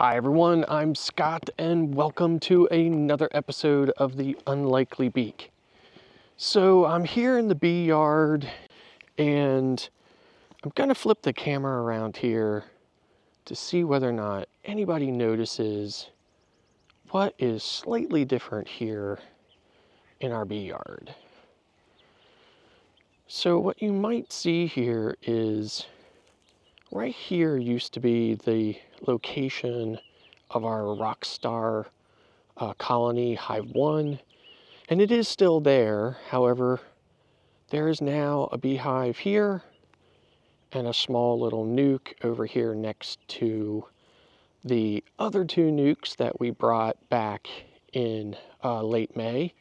Hi everyone, I'm Scott and welcome to another episode of The Unlikely Beak. So I'm here in the bee yard and I'm gonna flip the camera around here to see whether or not anybody notices what is slightly different here in our bee yard. So what you might see here is right here used to be the location of our rockstar colony, Hive 1, and it is still there. However, there is now a beehive here and a small little nuke over here next to the other two nukes that we brought back in late May.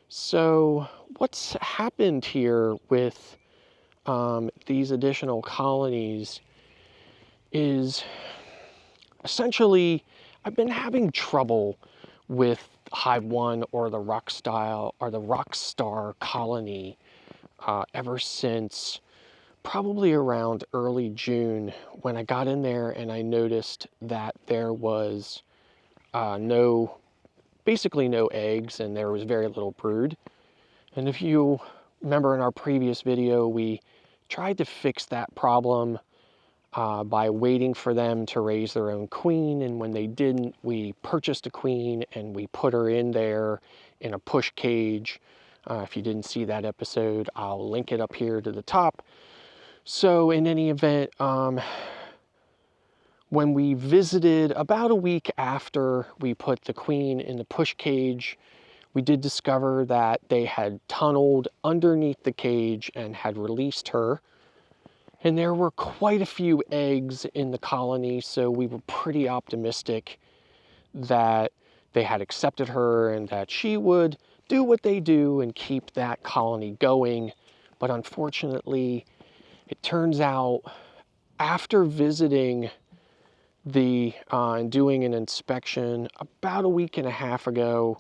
So what's happened here with these additional colonies is essentially I've been having trouble with Hive 1 or the Rockstar colony ever since probably around early June, when I got in there and I noticed that there was basically no eggs, and there was very little brood. And if you remember in our previous video, we tried to fix that problem by waiting for them to raise their own queen, and when they didn't, we purchased a queen and we put her in there in a push cage. If you didn't see that episode, I'll link it up here to the top. So in any event, when we visited about a week after we put the queen in the push cage, we did discover that they had tunneled underneath the cage and had released her. And there were quite a few eggs in the colony, so we were pretty optimistic that they had accepted her and that she would do what they do and keep that colony going. But unfortunately, it turns out after visiting and doing an inspection about a week and a half ago,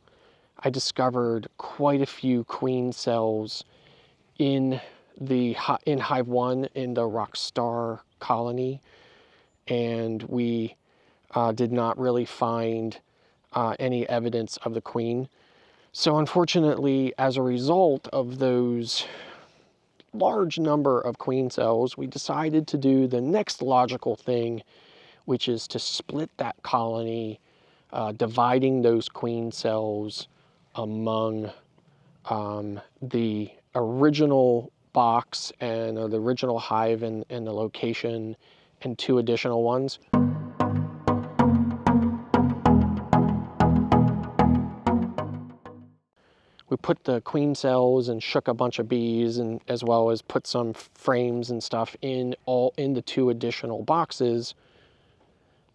I discovered quite a few queen cells in Hive 1 in the Rockstar colony, and we did not really find any evidence of the queen. So unfortunately, as a result of those large number of queen cells, we decided to do the next logical thing, which is to split that colony, dividing those queen cells among the original box and the original hive and the location, and two additional ones. We put the queen cells and shook a bunch of bees, and as well as put some frames and stuff in the two additional boxes.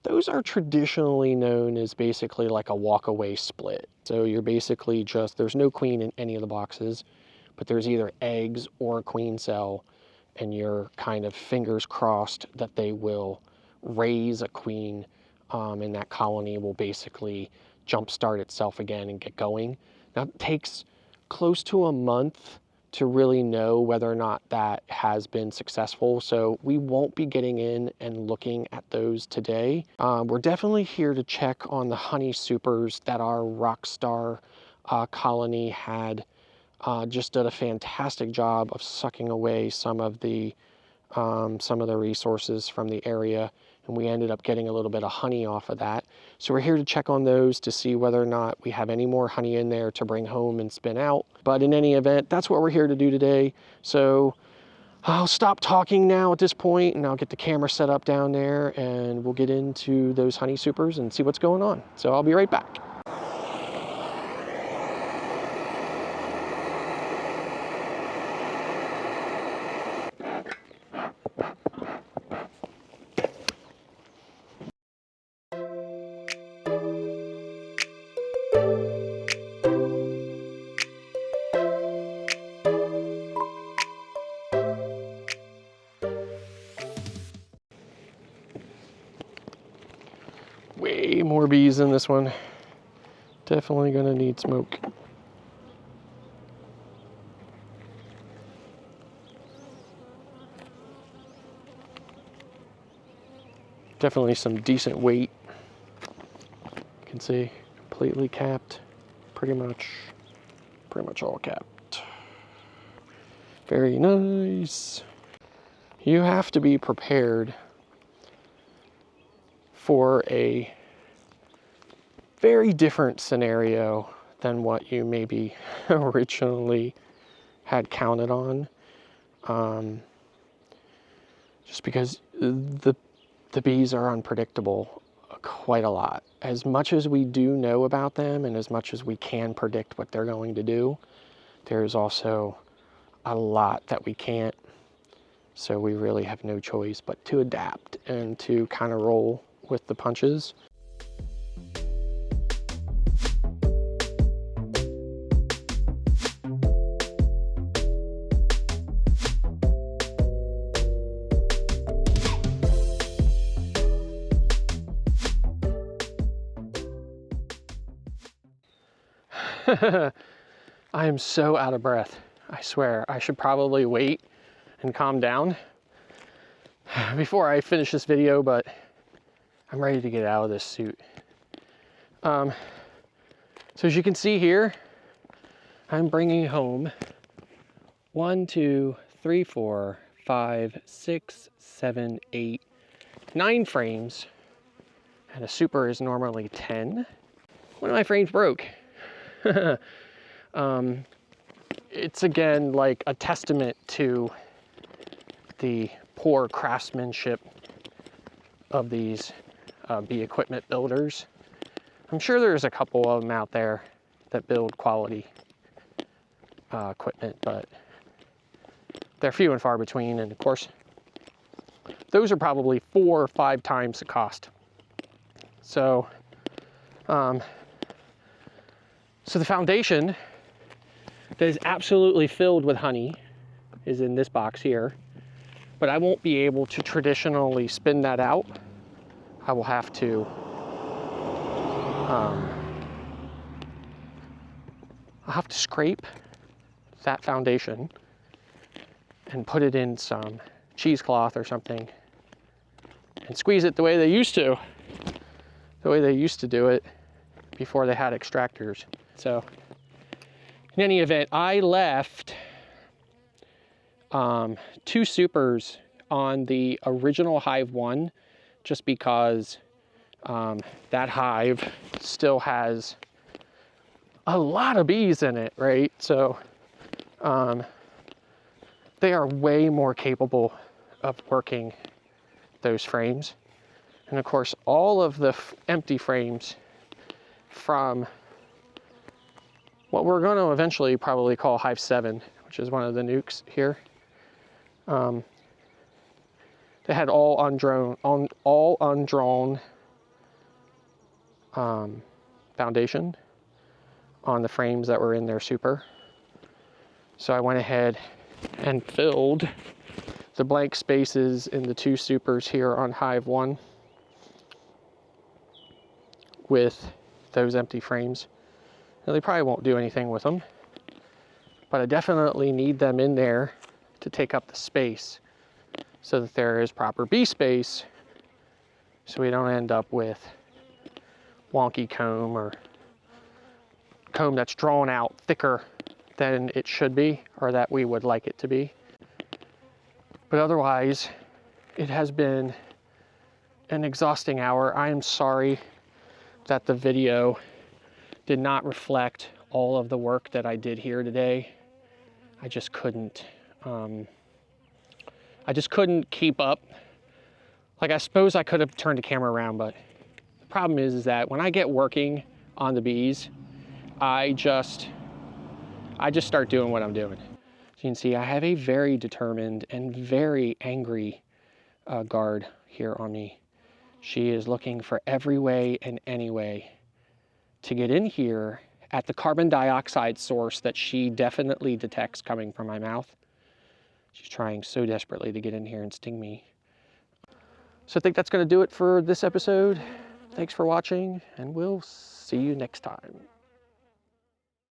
Those are traditionally known as basically like a walk-away split. So you're basically there's no queen in any of the boxes, but there's either eggs or a queen cell, and you're kind of fingers crossed that they will raise a queen, and that colony will basically jumpstart itself again and get going. Now, it takes close to a month to really know whether or not that has been successful, so we won't be getting in and looking at those today. We're definitely here to check on the honey supers that our Rockstar colony had. Just did a fantastic job of sucking away some of the resources from the area, and we ended up getting a little bit of honey off of that. So we're here to check on those to see whether or not we have any more honey in there to bring home and spin out. But in any event, that's what we're here to do today. So I'll stop talking now at this point, and I'll get the camera set up down there, and we'll get into those honey supers and see what's going on. So I'll be right back. Way more bees in this one. Definitely gonna need smoke. Definitely some decent weight. can see, completely capped, pretty much all capped. Very nice. You have to be prepared for a very different scenario than what you maybe originally had counted on. Just because the bees are unpredictable quite a lot. As much as we do know about them and as much as we can predict what they're going to do, there's also a lot that we can't. So we really have no choice but to adapt and to kind of roll with the punches. I am so out of breath. I swear, I should probably wait and calm down before I finish this video, but I'm ready to get out of this suit. So as you can see here, I'm bringing home 1, 2, 3, 4, 5, 6, 7, 8, 9 frames, and a super is normally 10. One of my frames broke. It's again like a testament to the poor craftsmanship of these bee equipment builders. I'm sure there's a couple of them out there that build quality equipment, but they're few and far between, and of course those are probably 4 or 5 times the cost. So so the foundation that is absolutely filled with honey is in this box here, but I won't be able to traditionally spin that out. I will have to I'll have to scrape that foundation and put it in some cheesecloth or something and squeeze it the way they used to do it before they had extractors. So in any event, I left 2 supers on the original Hive 1 just because that hive still has a lot of bees in it, right? So they are way more capable of working those frames. And of course, all of the empty frames from what we're going to eventually probably call Hive 7, which is one of the nukes here. They had all undrawn foundation on the frames that were in their super. So I went ahead and filled the blank spaces in the 2 supers here on Hive 1 with those empty frames. Now, they probably won't do anything with them, but I definitely need them in there to take up the space so that there is proper bee space, so we don't end up with wonky comb or comb that's drawn out thicker than it should be or that we would like it to be. But otherwise, it has been an exhausting hour. I am sorry that the video did not reflect all of the work that I did here today. I just couldn't keep up. Like, I suppose I could have turned the camera around, but the problem is that when I get working on the bees, I just start doing what I'm doing. So you can see I have a very determined and very angry guard here on me. She is looking for every way and any way to get in here at the carbon dioxide source that she definitely detects coming from my mouth. She's trying so desperately to get in here and sting me. So I think that's going to do it for this episode. Thanks for watching, and we'll see you next time.